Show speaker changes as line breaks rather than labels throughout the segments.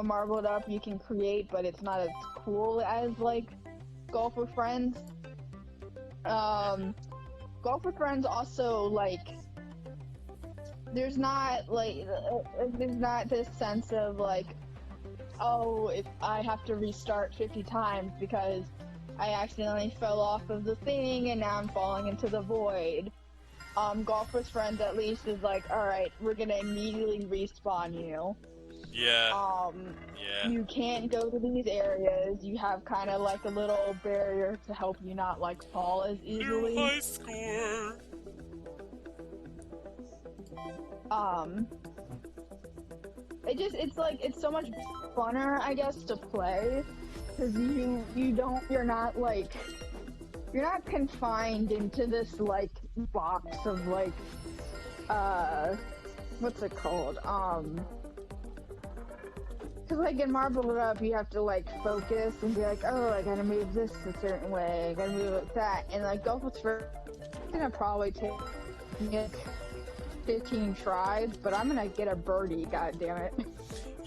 Marbled Up you can create, but it's not as cool as, like, Golf with Friends. Golf with Friends also, like, there's not this sense of, like, oh, if I have to restart 50 times because I accidentally fell off of the thing and now I'm falling into the void. Golf with Friends at least is like, alright, we're gonna immediately respawn you.
Yeah. Yeah.
You can't go to these areas. You have kind of like a little barrier to help you not like fall as easily.
New high score.
It's so much funner, I guess, to play, because you're not confined into this like box of like what's it called? Because, like, in Marble It Up, you have to, like, focus and be like, oh, I gotta move this a certain way, I gotta move it like that. And, like, Golf with Friends, it's gonna probably take me 15 tries, but I'm gonna get a birdie, goddammit.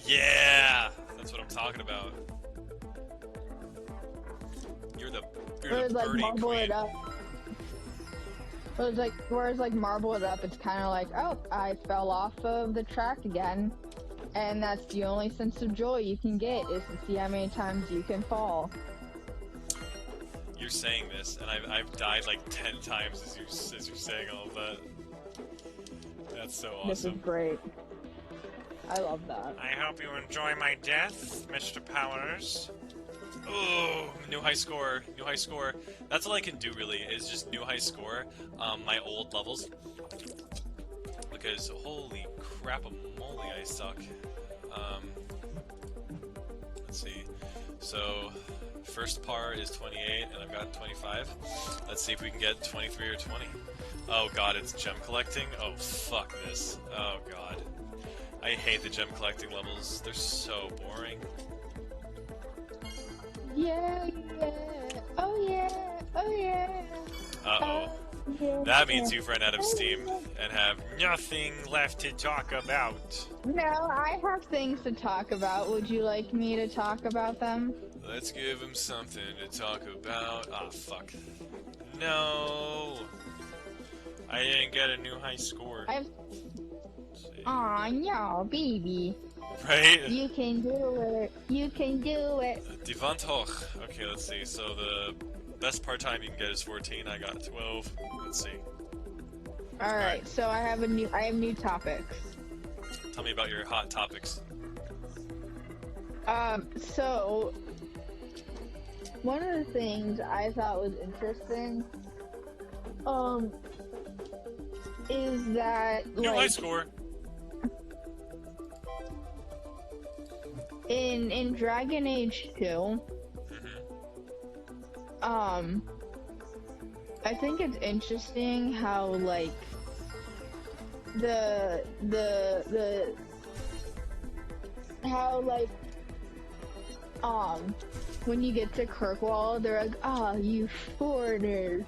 Yeah! That's what I'm talking about. You're the birdie
Marble
queen.
It Up. Whereas, like, Marble It Up, it's kind of like, oh, I fell off of the track again. And that's the only sense of joy you can get, is to see how many times you can fall.
You're saying this, and I've died like 10 times as you're saying all of that. That's so awesome.
This is great. I love that.
I hope you enjoy my death, Mr. Powers. Oh, new high score, new high score. That's all I can do really, is just new high score, my old levels. Because holy crap-a-moly, I suck. Let's see. So, first par is 28, and I've got 25. Let's see if we can get 23 or 20. Oh god, it's gem collecting? Oh, fuck this. Oh god. I hate the gem collecting levels. They're so boring.
Yeah, yeah. Oh yeah. Oh yeah.
Uh-oh.
Yeah,
that means you've run out of steam and have nothing left to talk about.
No, I have things to talk about. Would you like me to talk about them?
Let's give him something to talk about. Ah, fuck. No. I didn't get a new high score.
Aw, no, baby.
Right?
You can do it. You can do it.
Die Wand hoch. Okay, let's see. So the best part time you can get is 14. I got 12. Let's see.
Alright, so I have new topics.
Tell me about your hot topics.
So one of the things I thought was interesting, is that
New high score.
In Dragon Age 2, I think it's interesting how, like, when you get to Kirkwall, they're like, ah, you foreigners.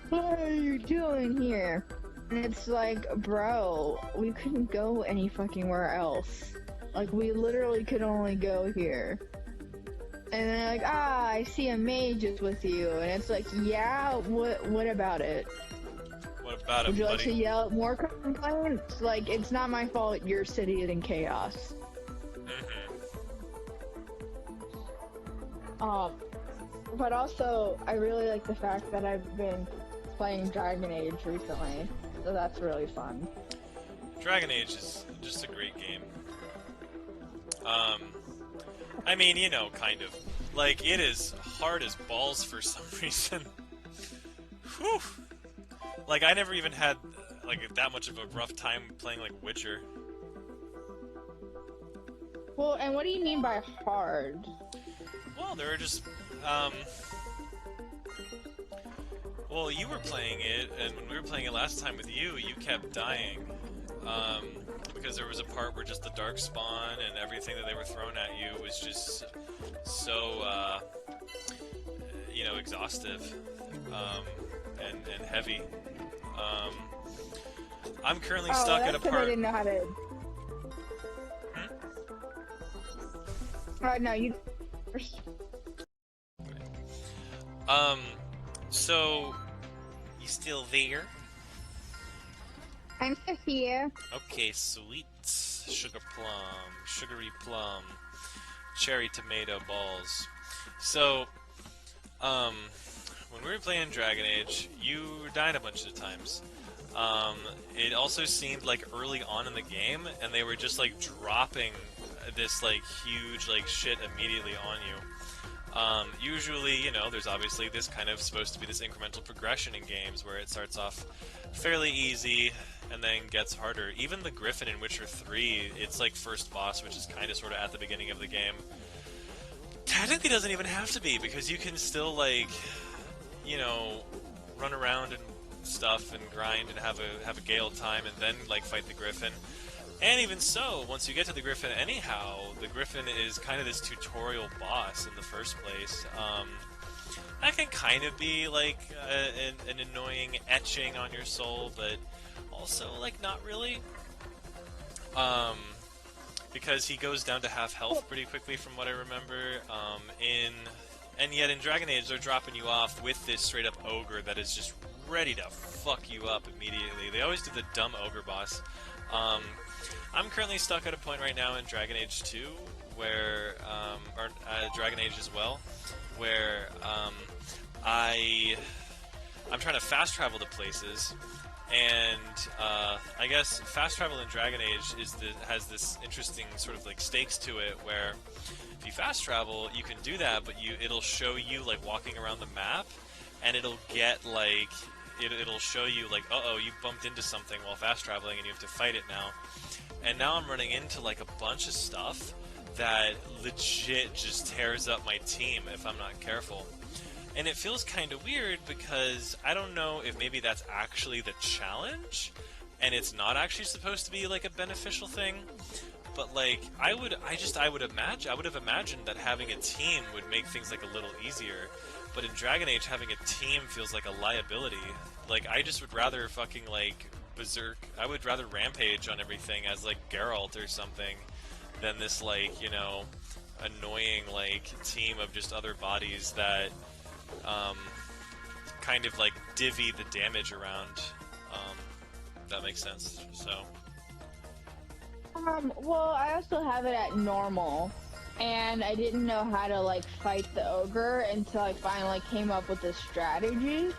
What are you doing here? And it's like, bro, we couldn't go any fucking where else. Like, we literally could only go here. And they're like, ah, I see a mage is with you. And it's like, yeah, what about it?
What about it,
Would you
buddy?
like to yell more complaints? Like, it's not my fault your city is in chaos. But also, I really like the fact that I've been playing Dragon Age recently, so that's really fun.
Dragon Age is just a great game. I mean, you know, kind of. Like, it is hard as balls for some reason. Whew! Like, I never even had, like, that much of a rough time playing, like, Witcher.
Well, and what do you mean by hard?
Well, there are just, well, you were playing it, and when we were playing it last time with you, you kept dying. Because there was a part where just the Darkspawn and everything that they were throwing at you was just so, you know, exhaustive, and heavy. I'm currently stuck at a part...
I didn't know how to... No, you first.
Um, so you still there?
I'm still here.
Okay, sweet. Sugar plum, sugary plum, cherry tomato balls. So, um, when we were playing Dragon Age, you died a bunch of times. It also seemed like early on in the game, and they were just like dropping this like huge like shit immediately on you. Usually, you know, there's obviously this kind of supposed to be this incremental progression in games where it starts off fairly easy and then gets harder. Even the Griffin in Witcher 3, it's like first boss, which is kind of sort of at the beginning of the game. Technically doesn't even have to be, because you can still, like, you know, run around and stuff and grind and have a gale time and then, like, fight the Griffin. And even so, once you get to the Griffin anyhow, the Griffin is kind of this tutorial boss in the first place. That can kind of be like an annoying etching on your soul, but also like not really. Because he goes down to half health pretty quickly from what I remember. And yet in Dragon Age they're dropping you off with this straight up ogre that is just ready to fuck you up immediately. They always do the dumb ogre boss. I'm currently stuck at a point right now in Dragon Age 2, where, or Dragon Age as well, where I'm trying to fast travel to places, and I guess fast travel in Dragon Age has this interesting sort of like stakes to it, where if you fast travel, you can do that, but it'll show you like walking around the map, and it'll get like it'll show you like, uh-oh, you bumped into something while fast traveling and you have to fight it now. And now I'm running into like a bunch of stuff that legit just tears up my team if I'm not careful. And it feels kind of weird because I don't know if maybe that's actually the challenge and it's not actually supposed to be like a beneficial thing. But like I would have imagined that having a team would make things like a little easier. But in Dragon Age, having a team feels like a liability. Like, I just would rather fucking, like, berserk. I would rather rampage on everything as, like, Geralt or something than this, like, you know, annoying, like, team of just other bodies that, kind of, like, divvy the damage around. That makes sense, so.
Well, I also have it at normal. And I didn't know how to, like, fight the ogre until I finally came up with a strategy.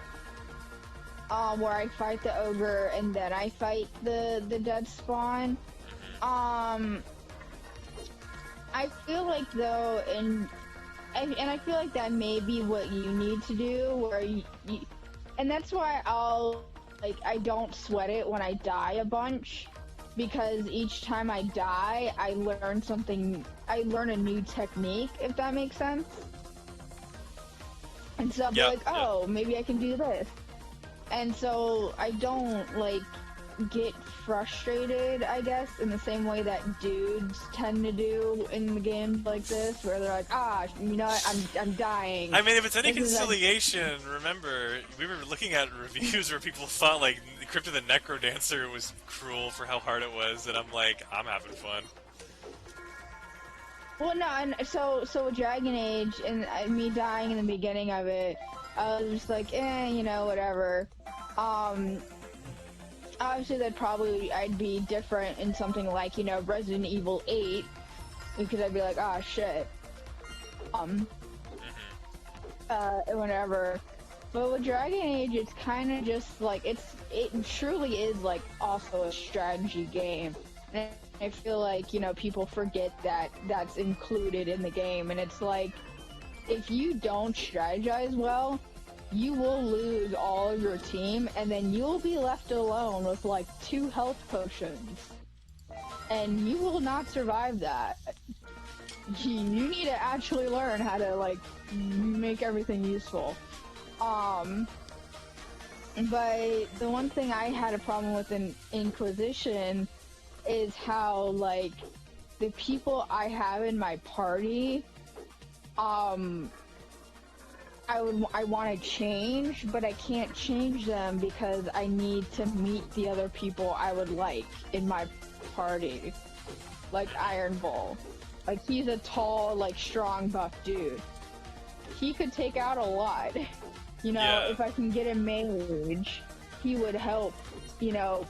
Where I fight the ogre and then I fight the dead spawn. I feel like, though, and I feel like that may be what you need to do, where and that's why I don't sweat it when I die a bunch. Because each time I die, I learn a new technique, if that makes sense. And so I'll be like, oh, maybe I can do this. And so I don't, like, get frustrated, I guess, in the same way that dudes tend to do in the games like this, where they're like, you know what, I'm dying.
I mean, if it's any conciliation, remember, we were looking at reviews where people thought, like, Crypt of the Necrodancer was cruel for how hard it was, and I'm like, I'm having fun.
Well, no, and so with Dragon Age, and me dying in the beginning of it, I was just like, you know, whatever. Obviously I'd be different in something like, you know, Resident Evil 8, because I'd be like, shit. Whatever. But with Dragon Age, it's kind of just like, it truly is like also a strategy game. And I feel like, you know, people forget that that's included in the game, and it's like, if you don't strategize well, you will lose all of your team, and then you'll be left alone with like 2 health potions. And you will not survive that. You need to actually learn how to, like, make everything useful. But the one thing I had a problem with in Inquisition is how, like, the people I have in my party, I want to change, but I can't change them because I need to meet the other people I would like in my party, like Iron Bull. Like, he's a tall, like, strong, buff dude. He could take out a lot. You know,
Yeah.
if I can get a mage, he would help, you know,